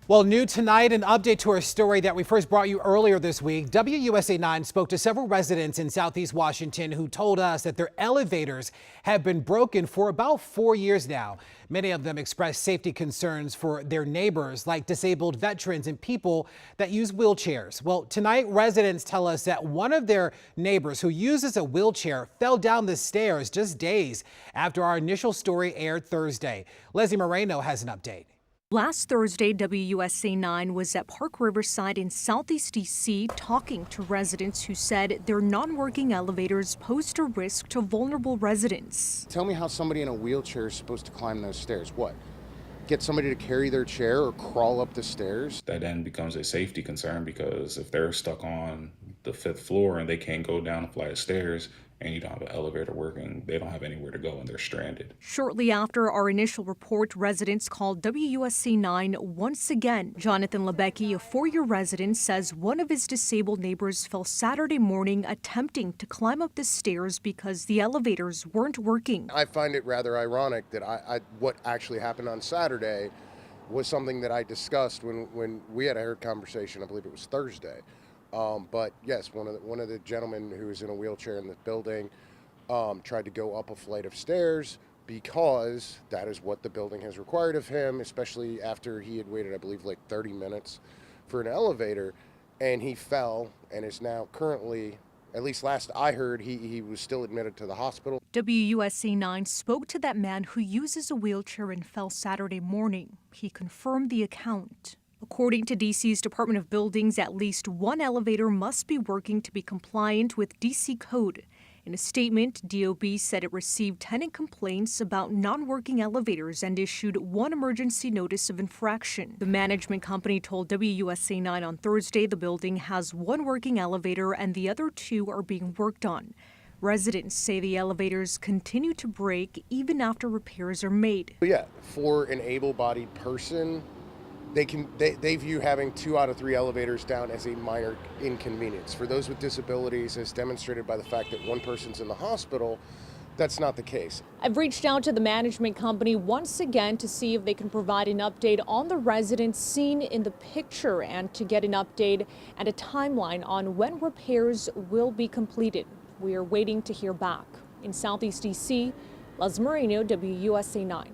Well, new tonight, an update to our story that we first brought you earlier this week. WUSA 9 spoke to several residents in Southeast Washington who told us that their elevators have been broken for about 4 years now. Many of them expressed safety concerns for their neighbors, like disabled veterans and people that use wheelchairs. Well, tonight, residents tell us that one of their neighbors who uses a wheelchair fell down the stairs just days after our initial story aired Thursday. Leslie Moreno has an update. Last Thursday, WUSA 9 was at Parc Riverside in Southeast D.C. talking to residents who said their non-working elevators posed a risk to vulnerable residents. Tell me how somebody in a wheelchair is supposed to climb those stairs. What? Get somebody to carry their chair or crawl up the stairs? That then becomes a safety concern because if they're stuck on the 5th floor and they can't go down a flight of stairs and you don't have an elevator working, they don't have anywhere to go and they're stranded. Shortly after our initial report, residents called WUSA 9 once again. Jonathan Lebecki, a 4-year resident, says one of his disabled neighbors fell Saturday morning attempting to climb up the stairs because the elevators weren't working. I find it rather ironic that what actually happened on Saturday was something that I discussed when we had a conversation. I believe it was Thursday. But yes, one of the gentlemen who was in a wheelchair in the building tried to go up a flight of stairs because that is what the building has required of him, especially after he had waited, I believe, like 30 minutes for an elevator, and he fell and is now currently, at least last I heard, he was still admitted to the hospital. WUSA 9 spoke to that man who uses a wheelchair and fell Saturday morning. He confirmed the account. According to D.C.'s Department of Buildings, at least one elevator must be working to be compliant with D.C. code. In a statement, DOB said it received tenant complaints about non-working elevators and issued one emergency notice of infraction. The management company told WUSA 9 on Thursday the building has one working elevator and the other 2 are being worked on. Residents say the elevators continue to break even after repairs are made. Yeah, for an able-bodied person, they view having 2 out of 3 elevators down as a minor inconvenience. For those with disabilities, as demonstrated by the fact that one person's in the hospital, that's not the case. I've reached out to the management company once again to see if they can provide an update on the residents seen in the picture and to get an update and a timeline on when repairs will be completed. We are waiting to hear back. In Southeast D.C., Leslie Moreno, WUSA 9.